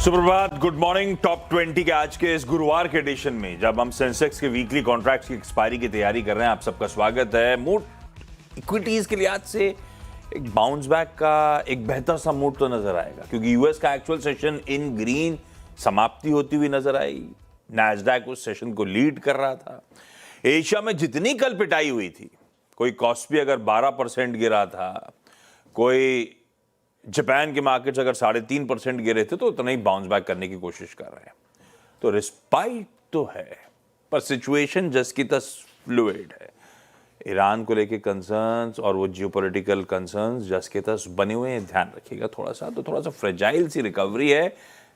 सुप्रभात, good morning. Top 20 के आज के इस गुरुवार के एडिशन में जब हम सेंसेक्स के वीकली कॉन्ट्रैक्ट्स की एक्सपायरी की तैयारी कर रहे हैं, आप सबका स्वागत है। मूड इक्विटीज के लिहाज से एक बाउंस बैक का एक बेहतर सा मूड तो नजर आएगा, क्योंकि यूएस का एक्चुअल सेशन इन ग्रीन समाप्ति होती हुई नजर आई। नैस्डैक उस सेशन को लीड कर रहा था। एशिया में जितनी कल पिटाई हुई थी, कोई कॉस्पी अगर 12% गिरा था, कोई जापान के मार्केट्स अगर 3.5% गिरे थे, तो उतना ही बाउंस बैक करने की कोशिश कर रहे हैं। तो रिस्पाइट तो है, पर सिचुएशन जस्ट की तस फ्लूइड है। ईरान को लेके कंसर्न्स और वो जियोपॉलिटिकल कंसर्न्स जस्ट के तस बने हुए हैं, ध्यान रखिएगा थोड़ा सा फ्रेजाइल सी रिकवरी है।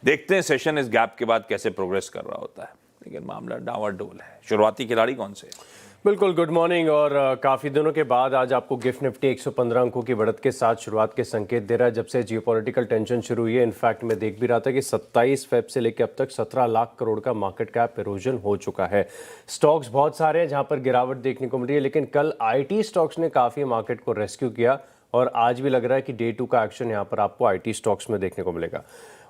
देखते हैं सेशन इस गैप के बाद कैसे प्रोग्रेस कर रहा होता है, लेकिन मामला डावाडोल है। शुरुआती खिलाड़ी कौन से? बिल्कुल, गुड मॉर्निंग। और काफ़ी दिनों के बाद आज आपको गिफ्ट निफ्टी 115 अंकों की बढ़त के साथ शुरुआत के संकेत दे रहा है। जब से जियोपॉलिटिकल टेंशन शुरू हुई है, इनफैक्ट मैं देख भी रहा था कि 27 फेब से लेकर अब तक 17 लाख करोड़ का मार्केट कैप इरोजन हो चुका है। स्टॉक्स बहुत सारे हैं जहां पर गिरावट देखने को मिल रही है, लेकिन कल आईटी स्टॉक्स ने काफ़ी मार्केट को रेस्क्यू किया और आज भी लग रहा है कि डे 2 का एक्शन यहाँ पर आपको आईटी स्टॉक्स में देखने को मिलेगा।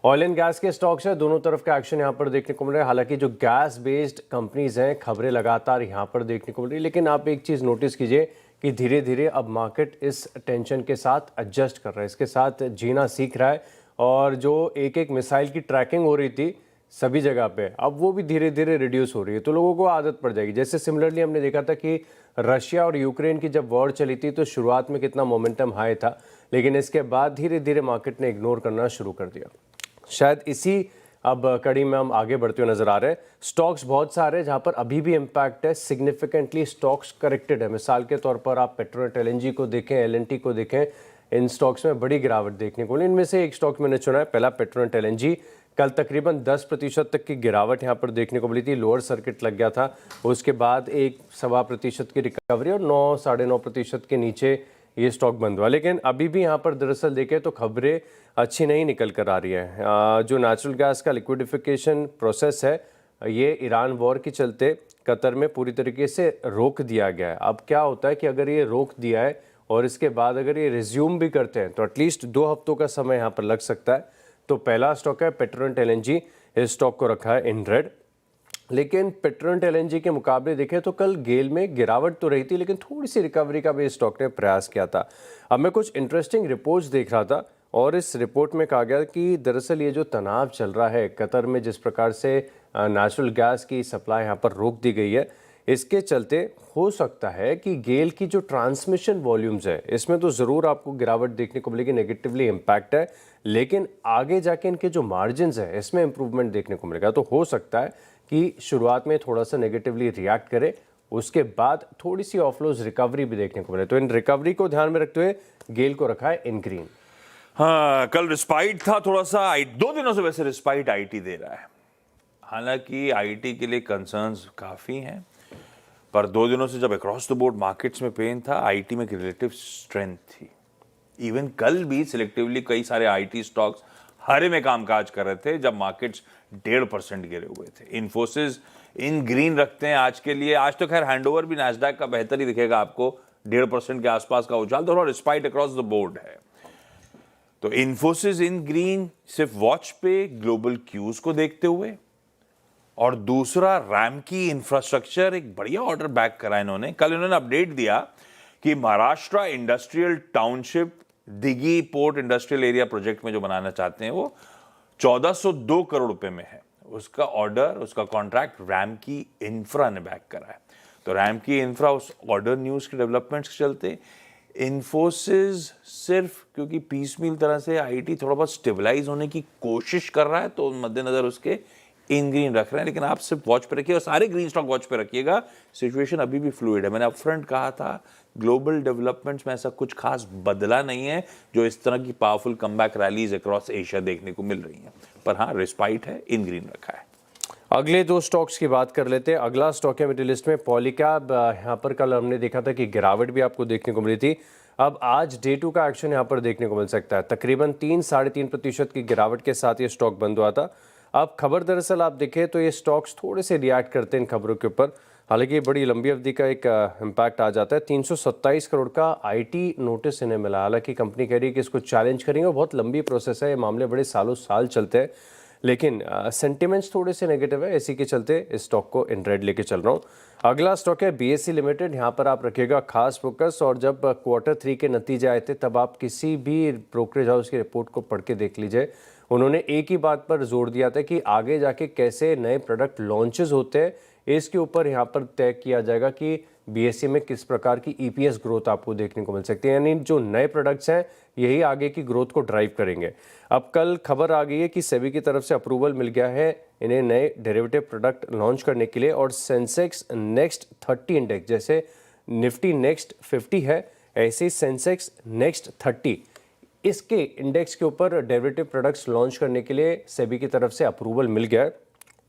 ऑयल एंड गैस के स्टॉक्स है, दोनों तरफ का एक्शन यहाँ पर देखने को मिल रहा है। हालांकि जो गैस बेस्ड कंपनीज हैं, खबरें लगातार यहाँ पर देखने को मिल रही है, लेकिन आप एक चीज़ नोटिस कीजिए कि धीरे धीरे अब मार्केट इस टेंशन के साथ एडजस्ट कर रहा है, इसके साथ जीना सीख रहा है। और जो एक एक मिसाइल की ट्रैकिंग हो रही थी सभी जगह पे, अब वो भी धीरे धीरे रिड्यूस हो रही है, तो लोगों को आदत पड़ जाएगी। जैसे सिमिलरली हमने देखा था कि रशिया और यूक्रेन की जब वॉर चली थी, तो शुरुआत में कितना मोमेंटम हाई था, लेकिन इसके बाद धीरे धीरे मार्केट ने इग्नोर करना शुरू कर दिया। शायद इसी अब कड़ी में हम आगे बढ़ते हुए नजर आ रहे हैं। स्टॉक्स बहुत सारे हैं जहां पर अभी भी इम्पैक्ट है, सिग्निफिकेंटली स्टॉक्स करेक्टेड है। मिसाल के तौर पर आप पेट्रोनेट एलएनजी को देखें, एलएनटी को देखें, इन स्टॉक्स में बड़ी गिरावट देखने को मिली। इनमें से एक स्टॉक मैंने चुना है, पहला पेट्रोनेट एलएनजी। कल तकरीबन 10% तक की गिरावट यहाँ पर देखने को मिली थी, लोअर सर्किट लग गया था। उसके बाद 1-1.25% की रिकवरी और 9-9.5% के नीचे ये स्टॉक बंद हुआ। लेकिन अभी भी यहाँ पर दरअसल देखें तो खबरें अच्छी नहीं निकल कर आ रही है। जो नेचुरल गैस का लिक्विडिफिकेशन प्रोसेस है, ये ईरान वॉर के चलते कतर में पूरी तरीके से रोक दिया गया है। अब क्या होता है कि अगर ये रोक दिया है और इसके बाद अगर ये रिज्यूम भी करते हैं, तो एटलीस्ट 2 हफ्तों का समय यहाँ पर लग सकता है। तो पहला स्टॉक है पेट्रोनेट एलएनजी, इस स्टॉक को रखा है इन रेड। लेकिन पेट्रोनेट एलएनजी के मुकाबले देखें तो कल गेल में गिरावट तो रही थी, लेकिन थोड़ी सी रिकवरी का भी स्टॉक ने प्रयास किया था। अब मैं कुछ इंटरेस्टिंग रिपोर्ट्स देख रहा था और इस रिपोर्ट में कहा गया कि दरअसल ये जो तनाव चल रहा है कतर में, जिस प्रकार से नेचुरल गैस की सप्लाई यहाँ पर रोक दी गई है, इसके चलते हो सकता है कि गेल की जो ट्रांसमिशन वॉल्यूम्स है, इसमें तो ज़रूर आपको गिरावट देखने को मिलेगी, नेगेटिवली इम्पैक्ट है, लेकिन आगे जाके इनके जो मार्जिन्स है इसमें इंप्रूवमेंट देखने को मिलेगा। तो हो सकता है कि शुरुआत में थोड़ा सा नेगेटिवली रिएक्ट करे, उसके बाद थोड़ी सी ऑफलोज रिकवरी भी देखने को मिले। तो इन रिकवरी को ध्यान में रखते हुए गेल को रखा है इन ग्रीन। हाँ, कल रिस्पाइट था थोड़ा सा। 2 दिनों से वैसे रिस्पाइट आईटी दे रहा है। हालांकि आईटी के लिए कंसर्न्स काफ़ी हैं, पर 2 दिनों से जब अक्रॉस द बोर्ड मार्केट्स में पेन था, आईटी में एक रिलेटिव स्ट्रेंथ थी। इवन कल भी सिलेक्टिवली कई सारे आईटी स्टॉक्स हरे में कामकाज कर रहे थे जब मार्केट्स 1.5% गिरे हुए थे। इन्फोसिस इन ग्रीन रखते हैं आज के लिए। आज तो खैर हैंडओवर भी नैस्डैक का बेहतर ही दिखेगा आपको, 1.5% के आसपास का उछाल, थोड़ा रिस्पाइट अक्रॉस द बोर्ड है। तो इन्फोसिस इन ग्रीन सिर्फ वॉच पे ग्लोबल क्यूज को देखते हुए, और दूसरा रैमकी इंफ्रास्ट्रक्चर, एक बढ़िया ऑर्डर बैक करा इन्होंने। कल इन्होंने अपडेट दिया कि Maharashtra industrial township Dighi port industrial area project में जो बनाना चाहते हैं, वो 1402 करोड़ रुपए में है। उसका ऑर्डर, उसका कॉन्ट्रैक्ट रैमकी इंफ्रा ने बैक करा है। तो रैमकी इंफ्रा उस ऑर्डर न्यूज के डेवलपमेंट्स के चलते, इन्फोसिस सिर्फ क्योंकि पीसमील तरह से आईटी थोड़ा बहुत स्टेबलाइज होने की कोशिश कर रहा है, तो मद्देनजर उसके इन ग्रीन रख रहे हैं। लेकिन आप सिर्फ वॉच पे रखिए और सारे ग्रीन स्टॉक वॉच पे रखिएगा। सिचुएशन अभी भी फ्लूइड है। मैंने अपफ्रंट कहा था, ग्लोबल डेवलपमेंट्स में ऐसा कुछ खास बदला नहीं है जो इस तरह की powerful comeback rallies across Asia देखने को मिल रही हैं। पर हाँ, रिस्पाइट है, इन ग्रीन रखा है। अगले 2 स्टॉक्स की बात कर लेते हैं। अगला स्टॉक है मेरी लिस्ट में पॉलीकैब। यहाँ पर कल हमने देखा था कि गिरावट भी आपको देखने को मिली थी। अब आज डे 2 का एक्शन यहाँ पर देखने को मिल सकता है। तकरीबन 3-3.5% की गिरावट के साथ ये स्टॉक बंद हुआ था। अब खबर दरअसल आप देखें तो ये स्टॉक्स थोड़े से रिएक्ट करते हैं इन खबरों के ऊपर। हालांकि बड़ी लंबी अवधि का एक इम्पैक्ट आ जाता है। 327 करोड़ का आईटी नोटिस इन्हें मिला। हालांकि कंपनी कह रही है कि इसको चैलेंज करेंगे, बहुत लंबी प्रोसेस है, ये मामले बड़े सालों साल चलते हैं। लेकिन सेंटिमेंट्स थोड़े से नेगेटिव है, इसी के चलते इस स्टॉक को इन रेड लेके चल रहा हूँ। अगला स्टॉक है बीएसई लिमिटेड। यहाँ पर आप रखिएगा खास फोकस, और जब Q3 के नतीजे आए थे तब आप किसी भी ब्रोकरेज हाउस की रिपोर्ट को पढ़ के देख लीजिए, उन्होंने एक ही बात पर जोर दिया था कि आगे जाके कैसे नए प्रोडक्ट लॉन्चेस होते हैं, इसके ऊपर यहाँ पर तय किया जाएगा कि बीएसई में किस प्रकार की ईपीएस ग्रोथ आपको देखने को मिल सकती है। यानी जो नए प्रोडक्ट्स हैं यही आगे की ग्रोथ को ड्राइव करेंगे। अब कल खबर आ गई है कि सेबी की तरफ से अप्रूवल मिल गया है इन्हें नए डेरिवेटिव प्रोडक्ट लॉन्च करने के लिए, और सेंसेक्स नेक्स्ट 30 इंडेक्स, जैसे निफ्टी नेक्स्ट 50 है ऐसे ही सेंसेक्स नेक्स्ट 30, इसके इंडेक्स के ऊपर डेरिवेटिव प्रोडक्ट्स लॉन्च करने के लिए सेबी की तरफ से अप्रूवल मिल गया है।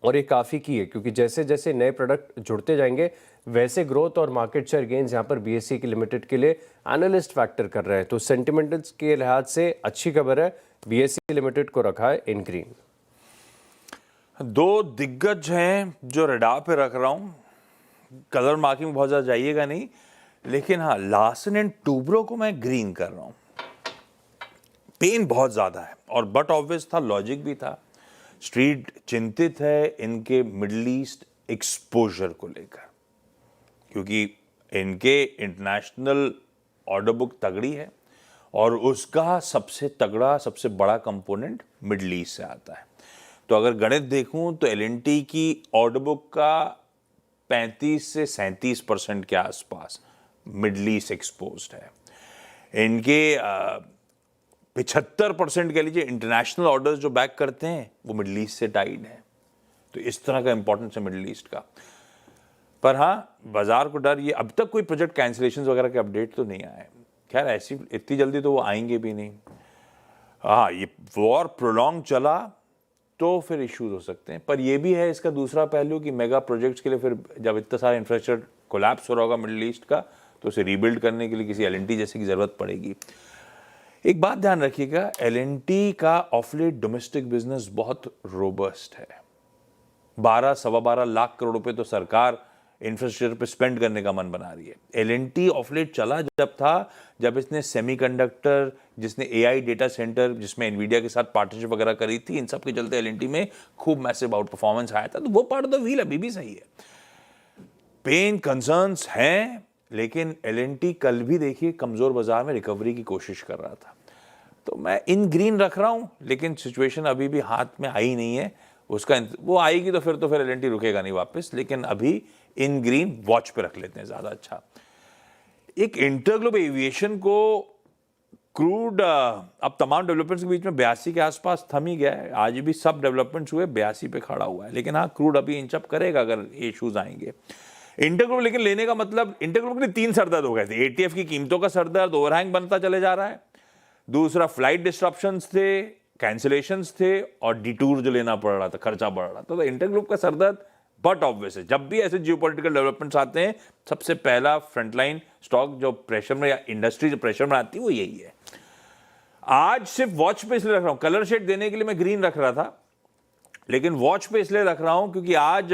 और ये काफ़ी की है, क्योंकि जैसे जैसे नए प्रोडक्ट जुड़ते जाएंगे वैसे ग्रोथ और मार्केट शेयर गेन्स यहाँ पर बीएसई की लिमिटेड के लिए एनालिस्ट फैक्टर कर रहे हैं। तो सेंटिमेंटल्स के लिहाज से अच्छी खबर है, बीएसई लिमिटेड को रखा है इन ग्रीन। दो दिग्गज हैं जो रडार पे रख रहा हूं, कलर मार्किंग बहुत ज्यादा जाइएगा नहीं, लेकिन हाँ लार्सन एंड टूब्रो को मैं ग्रीन कर रहा हूं। पेन बहुत ज्यादा है और बट ऑब्वियस था, लॉजिक भी था। स्ट्रीट चिंतित है इनके मिडिल ईस्ट एक्सपोजर को लेकर, क्योंकि इनके इंटरनेशनल ऑर्डर बुक तगड़ी है और उसका सबसे तगड़ा सबसे बड़ा कंपोनेंट मिडिल ईस्ट से आता है। तो अगर गणित देखूं तो एल&टी की ऑर्डर बुक का 35 से 37% के आसपास मिडिल ईस्ट एक्सपोज्ड है। इनके 75% कह लीजिए इंटरनेशनल ऑर्डर्स जो बैक करते हैं वो मिडिल ईस्ट से टाइड है। तो इस तरह का इंपॉर्टेंस है मिडिल ईस्ट का। पर हाँ, बाजार को डर, ये अब तक कोई प्रोजेक्ट कैंसिलेशंस वगैरह के अपडेट तो नहीं आए। खैर ऐसी इतनी जल्दी तो वो आएंगे भी नहीं। हाँ, ये वॉर प्रोलॉन्ग चला तो फिर इश्यूज हो सकते हैं, पर ये भी है इसका दूसरा पहलू कि मेगा प्रोजेक्ट्स के लिए फिर जब इतना सारा इंफ्रास्ट्रक्चर कोलैप्स हो रहा होगा मिडिल ईस्ट का, तो उसे रीबिल्ड करने के लिए किसी एल&टी जैसे की जरूरत पड़ेगी। एक बात ध्यान रखिएगा, एल&टी का ऑफ लेट डोमेस्टिक बिजनेस बहुत रोबस्ट है। 12-12.25 लाख करोड़ रुपए तो सरकार इंफ्रास्ट्रक्चर पे स्पेंड करने का मन बना रही है। एल&टी ऑफ लेट चला जब इसने सेमीकंडक्टर, जिसने एआई डेटा सेंटर, जिसमें एनवीडिया के साथ पार्टनरशिप वगैरह करी थी, इन सब के चलते एल&टी में खूब मैसिव आउट परफॉर्मेंस आया था। तो वो पार्ट ऑफ द व्हील अभी भी सही है। पेन कंसर्न्स हैं, लेकिन एल&टी कल भी देखिए कमजोर बाजार में रिकवरी की कोशिश कर रहा था। तो मैं इन ग्रीन रख रहा हूं, लेकिन सिचुएशन अभी भी हाथ में आई नहीं है उसका। वो आएगी तो फिर एल&टी रुकेगा नहीं वापस, लेकिन अभी इन ग्रीन वॉच पे रख लेते हैं ज्यादा अच्छा। एक इंटरग्लोब एविएशन को क्रूड अब तमाम डेवलपमेंट्स के बीच में 82 के आसपास थम ही गया है। आज भी सब डेवलपमेंट्स हुए 82 पे खड़ा हुआ है, लेकिन हाँ क्रूड अभी इंचअप करेगा अगर इश्यूज आएंगे। इंटरग्लोब लेकिन लेने का मतलब, इंटरग्लोब के लिए 3 सरदर्द हो गए थे। एटीएफ की कीमतों का सरदर्द, ओवरहैंग बनता चले जा रहा है। दूसरा फ्लाइट डिस्ट्रप्शंस थे, कैंसिलेशंस थे, और डिटूर जो लेना पड़ रहा था, खर्चा बढ़ रहा था। तो इंटरग्लोब का सरदर्द बट ऑब्वियस है। जब भी ऐसे जियोपॉलिटिकल डेवलपमेंट्स आते हैं, सबसे पहला फ्रंटलाइन स्टॉक जो प्रेशर में, या इंडस्ट्री जो प्रेशर में आती है, वो यही है। आज सिर्फ वॉच पे इसलिए रख रहा हूं, कलर शेड देने के लिए मैं ग्रीन रख रहा था, लेकिन वॉच पे इसलिए रख रहा हूं क्योंकि आज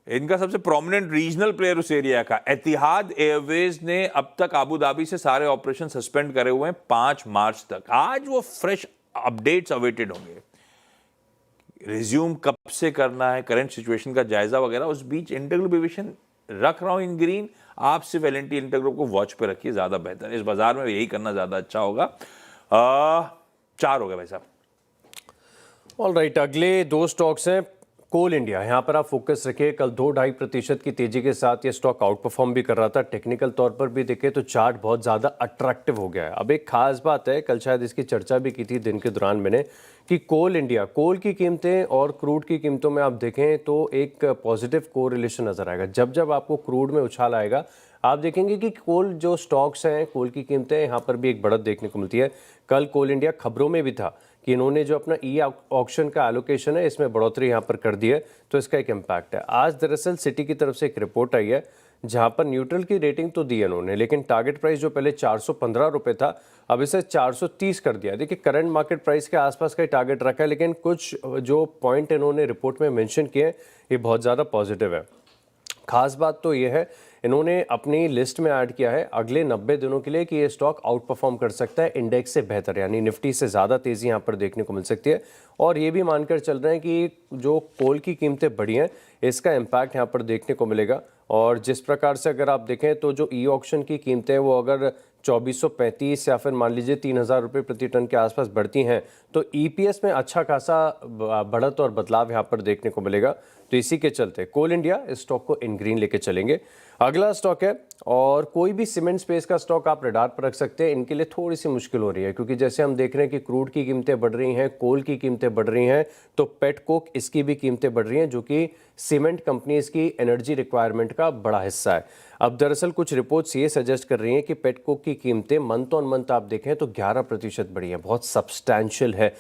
इनका सबसे प्रोमिनेंट रीजनल प्लेयर उस एरिया का, एतिहाद एयरवेज ने अब तक अबू धाबी से सारे ऑपरेशन सस्पेंड करे हुए हैं 5 मार्च तक। आज वो फ्रेश अपडेट्स अवेटेड होंगे, रिज्यूम कब से करना है, करंट सिचुएशन का जायजा वगैरह। उस बीच इंटरग्लोब एविएशन रख रहा हूं इन ग्रीन। आप सिर्फ एल&टी इंटरग्लोब को वॉच पे रखिए, ज्यादा बेहतर है। इस बाजार में यही करना ज्यादा अच्छा होगा। 4 हो गए भाई साहब। ऑलराइट, अगले 2 स्टॉक्स हैं। कोल इंडिया, यहाँ पर आप फोकस रखिए। कल 2-2.5% की तेजी के साथ ये स्टॉक आउट परफॉर्म भी कर रहा था। टेक्निकल तौर पर भी देखें तो चार्ट बहुत ज़्यादा अट्रैक्टिव हो गया है। अब एक खास बात है, कल शायद इसकी चर्चा भी की थी दिन के दौरान मैंने, कि कोल इंडिया, कोल की कीमतें और क्रूड की कीमतों में आप देखें तो एक पॉजिटिव कोरिलेशन नजर आएगा। जब जब आपको क्रूड में उछाल आएगा, आप देखेंगे कि कोल जो स्टॉक्स हैं, कोल की कीमतें, यहाँ पर भी एक बढ़त देखने को मिलती है। कल कोल इंडिया खबरों में भी था कि इन्होंने जो अपना ई ऑक्शन का एलोकेशन है, इसमें बढ़ोतरी यहाँ पर कर दी है, तो इसका एक इम्पैक्ट है। आज दरअसल सिटी की तरफ से एक रिपोर्ट आई है जहाँ पर न्यूट्रल की रेटिंग तो दी है उन्होंने, लेकिन टारगेट प्राइस जो पहले 415 रुपये था, अब इसे 430 कर दिया। देखिए करंट मार्केट प्राइस के आसपास का ही टारगेट रखा है, लेकिन कुछ जो पॉइंट इन्होंने रिपोर्ट में मेंशन किए हैं ये बहुत ज़्यादा पॉजिटिव है। खास बात तो ये है इन्होंने अपनी लिस्ट में ऐड किया है अगले 90 दिनों के लिए कि ये स्टॉक आउट परफॉर्म कर सकता है इंडेक्स से बेहतर, यानी निफ्टी से ज़्यादा तेज़ी यहाँ पर देखने को मिल सकती है। और ये भी मानकर चल रहे हैं कि जो कोल की कीमतें बढ़ी हैं इसका इम्पैक्ट यहाँ पर देखने को मिलेगा। और जिस प्रकार से अगर आप देखें तो जो ई ऑक्शन की कीमतें हैं वो अगर 2435 या फिर मान लीजिए 3000 रुपये प्रति टन के आसपास बढ़ती हैं तो ईपीएस में अच्छा खासा बढ़त और बदलाव यहाँ पर देखने को मिलेगा। तो इसी के चलते कोल इंडिया इस स्टॉक को इन ग्रीन लेके चलेंगे। अगला स्टॉक है, और कोई भी सीमेंट स्पेस का स्टॉक आप रडार पर रख सकते हैं। इनके लिए थोड़ी सी मुश्किल हो रही है क्योंकि जैसे हम देख रहे हैं कि क्रूड की कीमतें बढ़ रही हैं, कोल की कीमतें बढ़ रही हैं, तो पेट कोक इसकी भी कीमतें बढ़ रही हैं जो कि सीमेंट कंपनीज की एनर्जी रिक्वायरमेंट का बड़ा हिस्सा है। अब दरअसल कुछ रिपोर्ट्स ये सजेस्ट कर रही हैं कि पेट कोक की कीमतें मंथ ऑन मंथ आप देखें तो 11% बढ़ी है, बहुत सब्सटैंशियल है।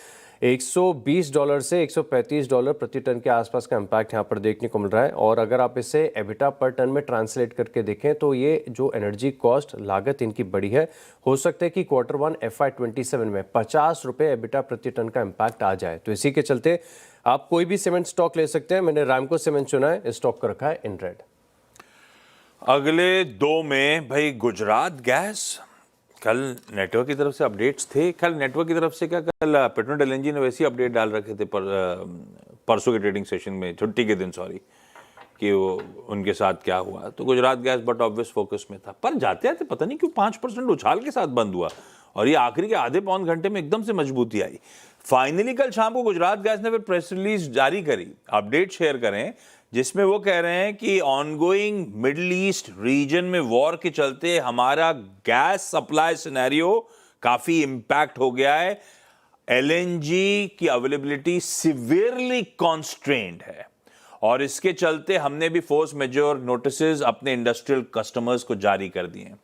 $120 से $135 प्रति टन के आसपास का इम्पैक्ट यहाँ पर देखने को मिल रहा है। और अगर आप इसे एबिटा पर टन में ट्रांसलेट करके देखें तो ये जो एनर्जी कॉस्ट लागत इनकी बड़ी है, हो सकता है कि Q1 FY27 में 50 रुपये एबिटा प्रति टन का इम्पैक्ट आ जाए। तो इसी के चलते आप कोई भी सीमेंट स्टॉक ले सकते हैं। मैंने रामको सीमेंट चुना है, इस स्टॉक को रखा है इन रेड। अगले 2 में भाई गुजरात गैस, कल नेटवर्क की तरफ से अपडेट्स थे। कल नेटवर्क की तरफ से क्या, कल पेट्रोनेट एलएनजी ने वैसे ही अपडेट डाल रखे थे परसों के ट्रेडिंग सेशन में, छुट्टी के दिन सॉरी, कि वो उनके साथ क्या हुआ। तो Gujarat gas but obvious focus में था, पर जाते जाते पता नहीं क्यों 5% उछाल के साथ बंद हुआ और ये आखिरी के आधे पौन घंटे में एकदम से मजबूती आई। फाइनली कल शाम को गुजरात गैस ने फिर प्रेस रिलीज जारी करी, अपडेट शेयर करें, जिसमें वो कह रहे हैं कि ऑनगोइंग मिडिल ईस्ट रीजन में वॉर के चलते हमारा गैस सप्लाई सिनेरियो काफी इंपैक्ट हो गया है। एलएनजी की अवेलेबिलिटी सिवियरली कॉन्स्ट्रेन्ड है और इसके चलते हमने भी फोर्स मेजोर नोटिसेस अपने इंडस्ट्रियल कस्टमर्स को जारी कर दिए हैं।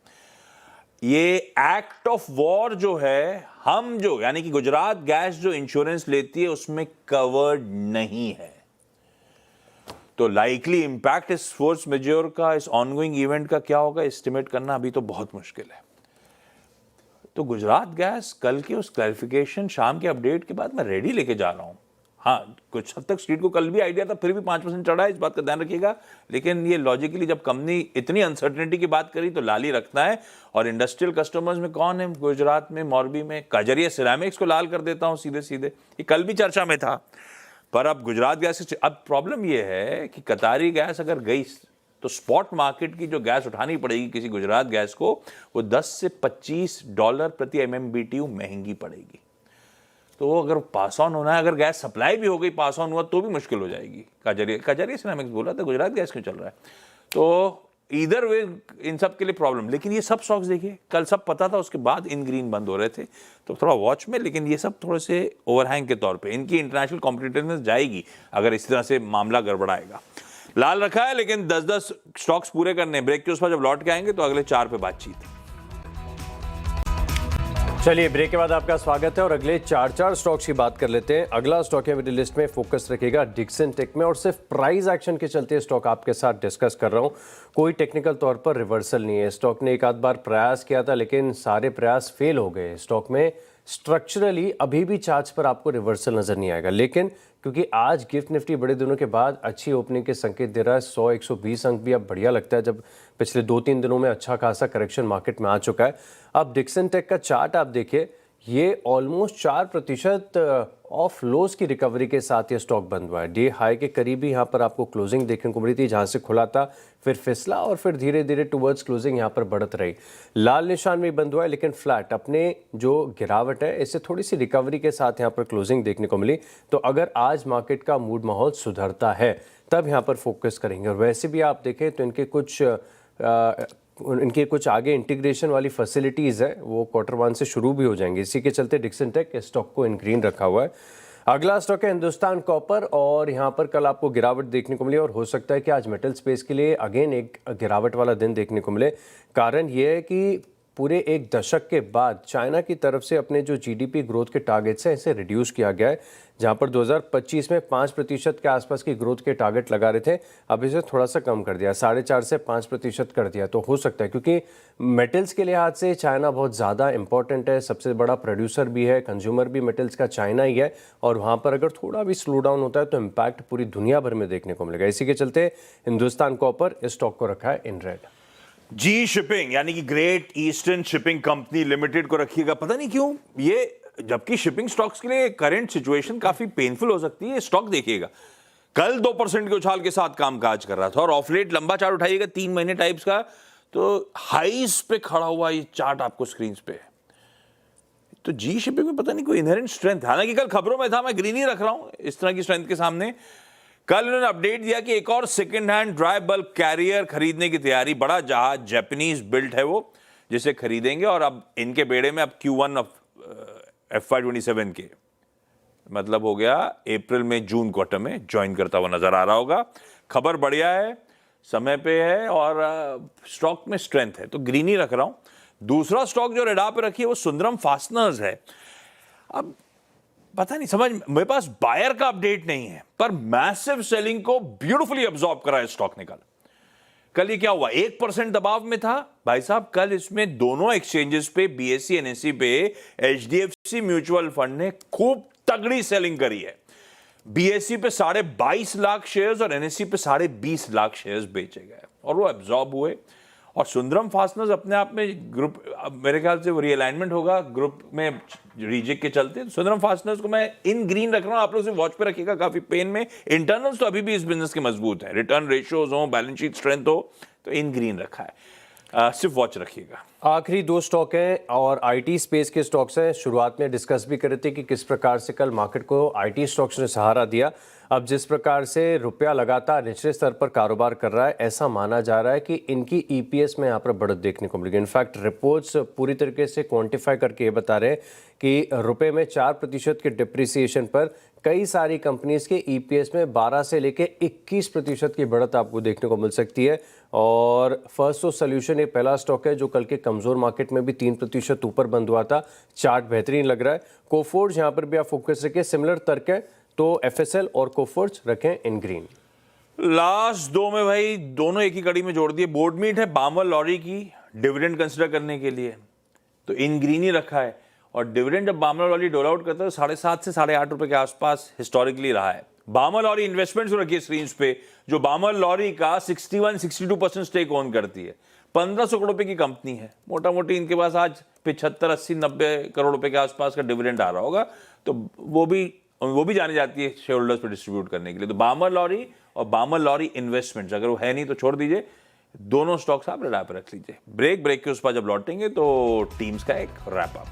ये एक्ट ऑफ वॉर जो है, हम जो यानी कि गुजरात गैस जो इंश्योरेंस लेती है उसमें कवर्ड नहीं है। तो लाइकली इंपैक्ट इस फोर्स मेजोर का, इस ऑनगोइंग इवेंट का क्या होगा, एस्टिमेट करना अभी तो बहुत मुश्किल है। तो गुजरात गैस कल के उस क्लैरिफिकेशन शाम के अपडेट के बाद मैं रेडी लेके जा रहा हूं। हाँ, कुछ हद तक स्ट्रीट को कल भी आइडिया था, फिर भी 5% चढ़ा है, इस बात का ध्यान रखिएगा। लेकिन ये लॉजिकली जब कंपनी इतनी अनसर्टेनिटी की बात करी तो लाल ही रखना है। और इंडस्ट्रियल कस्टमर्स में कौन है गुजरात में, मोरबी में? कजरिया सिरेमिक्स को लाल कर देता हूं सीधे सीधे, ये कल भी चर्चा में था। पर अब गुजरात गैस, अब प्रॉब्लम यह है कि कतारी गैस अगर गई तो स्पॉट मार्केट की जो गैस उठानी पड़ेगी किसी गुजरात गैस को, वो $10 से $25 प्रति MMBTU महंगी पड़ेगी। तो वो अगर पास ऑन होना है, अगर गैस सप्लाई भी हो गई, पास ऑन हुआ तो भी मुश्किल हो जाएगी। कजरिया सिरेमिक्स बोला था, गुजरात गैस क्यों चल रहा है? तो इधर वे इन सब के लिए प्रॉब्लम। लेकिन ये सब स्टॉक्स देखिए कल सब पता था, उसके बाद इन ग्रीन बंद हो रहे थे, तो थोड़ा वॉच में। लेकिन ये सब थोड़े से ओवरहैंग के तौर पे इनकी इंटरनेशनल कॉम्पिटिटिवनेस जाएगी अगर इस तरह से मामला गड़बड़ाएगा। लाल रखा है, लेकिन 10-10 स्टॉक्स पूरे करने। ब्रेक के उस पर जब लौट के आएंगे तो अगले 4 पे बातचीत। चलिए ब्रेक के बाद आपका स्वागत है और अगले 4 स्टॉक्स की बात कर लेते हैं। अगला स्टॉक है मेरी लिस्ट में, फोकस रखेगा डिक्सन टेक में, और सिर्फ प्राइस एक्शन के चलते स्टॉक आपके साथ डिस्कस कर रहा हूं। कोई टेक्निकल तौर पर रिवर्सल नहीं है। स्टॉक ने एक आध बार प्रयास किया था लेकिन सारे प्रयास फेल हो गए। स्टॉक में स्ट्रक्चरली अभी भी चार्ट्स पर आपको रिवर्सल नजर नहीं आएगा, लेकिन क्योंकि आज गिफ्ट निफ्टी बड़े दिनों के बाद अच्छी ओपनिंग के संकेत दे रहा है, 100-120 अंक भी अब बढ़िया लगता है जब पिछले 2-3 दिनों में अच्छा खासा करेक्शन मार्केट में आ चुका है। अब डिक्सन टेक का चार्ट आप देखिए, ये ऑलमोस्ट 4% ऑफ लोज की रिकवरी के साथ ये स्टॉक बंद हुआ है। डे हाई के करीब ही यहाँ पर आपको क्लोजिंग देखने को मिली थी, जहाँ से खुला था फिर फिसला और फिर धीरे धीरे टुवर्ड्स क्लोजिंग यहाँ पर बढ़त रही। लाल निशान में बंद हुआ है लेकिन फ्लैट, अपने जो गिरावट है इससे थोड़ी सी रिकवरी के साथ यहाँ पर क्लोजिंग देखने को मिली। तो अगर आज मार्केट का मूड माहौल सुधरता है तब यहाँ पर फोकस करेंगे। और वैसे भी आप देखें तो इनके कुछ आगे इंटीग्रेशन वाली फैसिलिटीज़ है वो Q1 से शुरू भी हो जाएंगे। इसी के चलते डिक्सन टेक स्टॉक को इन ग्रीन रखा हुआ है। अगला स्टॉक है हिंदुस्तान कॉपर, और यहाँ पर कल आपको गिरावट देखने को मिली और हो सकता है कि आज मेटल स्पेस के लिए अगेन एक गिरावट वाला दिन देखने को मिले। कारण ये है कि पूरे एक दशक के बाद चाइना की तरफ से अपने जो जीडीपी ग्रोथ के टारगेट्स हैं इसे रिड्यूस किया गया है। जहां पर 2025 में 5% के आसपास की ग्रोथ के टारगेट लगा रहे थे, अब इसे थोड़ा सा कम कर दिया, 4.5 से 5% कर दिया। तो हो सकता है क्योंकि मेटल्स के लिहाज से चाइना बहुत ज़्यादा इंपॉर्टेंट है, सबसे बड़ा प्रोड्यूसर भी है, कंज्यूमर भी मेटल्स का चाइना ही है, और वहाँ पर अगर थोड़ा भी स्लो डाउन होता है तो इम्पैक्ट पूरी दुनिया भर में देखने को मिलेगा। इसी के चलते हिंदुस्तान कॉपर इस स्टॉक को रखा है इन रेड। जी शिपिंग यानी कि great eastern shipping company limited को रखिएगा। पता नहीं क्यों ये, जबकि शिपिंग स्टॉक्स के लिए करंट सिचुएशन काफी पेनफुल हो सकती है। स्टॉक देखिएगा, कल 2% के उछाल के साथ कामकाज कर रहा था और ऑफ लेट लंबा चार्ट उठाइएगा 3 महीने टाइप्स का, तो हाईस पे खड़ा हुआ ये चार्ट आपको स्क्रीन पे है। तो जी शिपिंग में पता नहीं कोई इनहेरेंट स्ट्रेंथ, हालांकि कल खबरों में था, मैं ग्रीन ही रख रहा हूं इस तरह की स्ट्रेंथ के सामने। कल उन्होंने अपडेट दिया कि एक और second hand dry bulk carrier खरीदने की तैयारी, बड़ा जहाज जापानीज बिल्ट है वो, जिसे खरीदेंगे। और अब इनके बेड़े में अब Q1 ऑफ FY27 के, मतलब हो गया अप्रैल में जून क्वार्टर में ज्वाइन करता हुआ नजर आ रहा होगा। खबर बढ़िया है, समय पे है और स्टॉक में स्ट्रेंथ है, तो ग्रीन ही रख रहा हूं। दूसरा स्टॉक जो रेडा पे रखी है वो सुंदरम फास्टनर्स है। अब पता नहीं, समझ मेरे पास बायर का अपडेट नहीं है, पर मैसिव सेलिंग को ब्यूटीफुली अब्सॉर्ब करा है स्टॉक ने। कल ये क्या हुआ, 1% दबाव में था भाई साहब। कल इसमें दोनों एक्सचेंजेस पे, BSE NSE पे, HDFC म्यूचुअल फंड ने खूब तगड़ी सेलिंग करी है। BSE पे 22.5 लाख शेयर्स और NSE पे 20.5 लाख शेयर्स बेचे गए और वो एब्जॉर्ब हुए। और सुंदरम फास्टनर्स अपने आप में ग्रुप, अब मेरे ख्याल से वो रीअलाइनमेंट होगा ग्रुप में रिजेक्ट के चलते। सुंदरम फास्टनर्स को मैं इन ग्रीन रख रहा हूं, आप लोग वॉच पे रखिएगा, काफी पेन में। इंटरनल्स तो अभी भी इस बिजनेस के मजबूत है, रिटर्न रेशियोज हो, बैलेंस शीट स्ट्रेंथ हो, तो इन ग्रीन रखा है। सिर्फ वॉच रखिएगा। आखिरी 2 स्टॉक हैं और आईटी स्पेस के स्टॉक्स हैं। शुरुआत में डिस्कस भी कर रहे थे कि किस प्रकार से कल मार्केट को आईटी स्टॉक्स ने सहारा दिया। अब जिस प्रकार से रुपया लगातार निचले स्तर पर कारोबार कर रहा है, ऐसा माना जा रहा है कि इनकी ईपीएस में यहाँ पर बढ़त देखने को मिलेगी। इनफैक्ट रिपोर्ट्स पूरी तरीके से क्वांटिफाई करके ये बता रहे हैं कि रुपए में 4% के डिप्रिसिएशन पर कई सारी कंपनीज के ईपीएस में 12 से लेकर 21% की बढ़त आपको देखने को मिल सकती है। और फर्स्टसोर्स सॉल्यूशन ये पहला स्टॉक है जो कल के कमजोर मार्केट में भी 3% ऊपर बंद हुआ था। चार्ट बेहतरीन लग रहा है। कोफोर्ज यहाँ पर भी आप फोकस रखें, सिमिलर तर्क है, तो एफएसएल और कोफोर्ज रखें इन ग्रीन। लास्ट 2 में भाई दोनों एक ही कड़ी में जोड़ दिए। बोर्ड मीट है बामर लॉरी की, डिविडेंड कंसिडर करने के लिए, तो इन ग्रीन ही रखा है। और डिविडेंड जब बामर लॉरी डोल आउट करता है तो 7.5 से 8.5 रुपए के आसपास हिस्टोरिकली रहा है। बामर लॉरी इन्वेस्टमेंट्स रखी है स्क्रीन पे, जो बामर लॉरी का 61-62% स्टेक ओन करती है। 1500 करोड़ रुपए की कंपनी है, मोटा मोटी इनके पास आज 75, 80, 90 करोड़ रुपए के आसपास का डिविडेंड आ रहा होगा, तो वो भी जानी जाती है शेयर होल्डर्स पे डिस्ट्रीब्यूट करने के लिए। तो बामर लॉरी और बामर लॉरी इन्वेस्टमेंट्स, अगर वो है नहीं तो छोड़ दीजिए, दोनों स्टॉक्स आप रेडा पे रख लीजिए। ब्रेक के उस पर जब लौटेंगे तो टीम्स का एक रैप अप।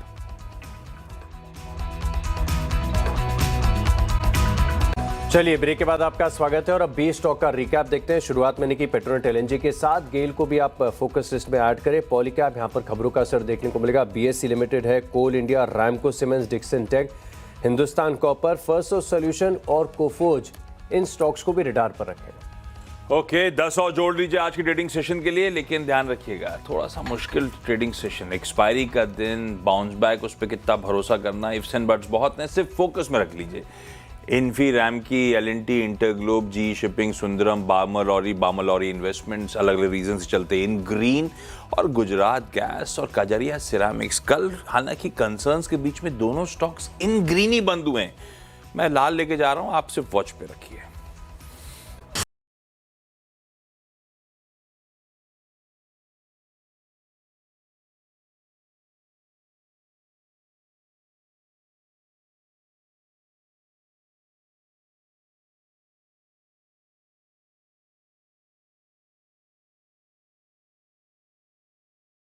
चलिए ब्रेक के बाद आपका स्वागत है और अब 20 स्टॉक का रिकैप देखते हैं। शुरुआत मैंने की पेट्रोनेट एलएनजी के साथ, गेल को भी आप फोकस लिस्ट में ऐड करें। पॉलीकैब यहाँ पर खबरों का असर देखने को मिलेगा। BSE लिमिटेड है, Coal India, Ramco Cements, Dixon Tech, Hindustan Copper, Firstsource Solution और कोफोर्ज, इन स्टॉक्स को भी रडार पर रखें। ओके, 10 और जोड़ लीजिए आज की ट्रेडिंग सेशन के लिए, लेकिन ध्यान रखिएगा थोड़ा सा मुश्किल ट्रेडिंग सेशन, एक्सपायरी का दिन, बाउंस बैक, उस पर कितना भरोसा करना, इफ्स एंड बट्स बहुत हैं, सिर्फ फोकस में रख लीजिए। इन्फी, रैम की, LNT, इंटरग्लोब, जी शिपिंग, सुंदरम, बामर लॉरी इन्वेस्टमेंट्स अलग अलग रीजन से चलते हैं इन ग्रीन, और गुजरात गैस और कजरिया सिरामिक्स कल हालांकि कंसर्न्स के बीच में दोनों स्टॉक्स इन ग्रीन ही बंद हुए हैं। मैं लाल लेके जा रहा हूं, आप सिर्फ वॉच पे रखिए।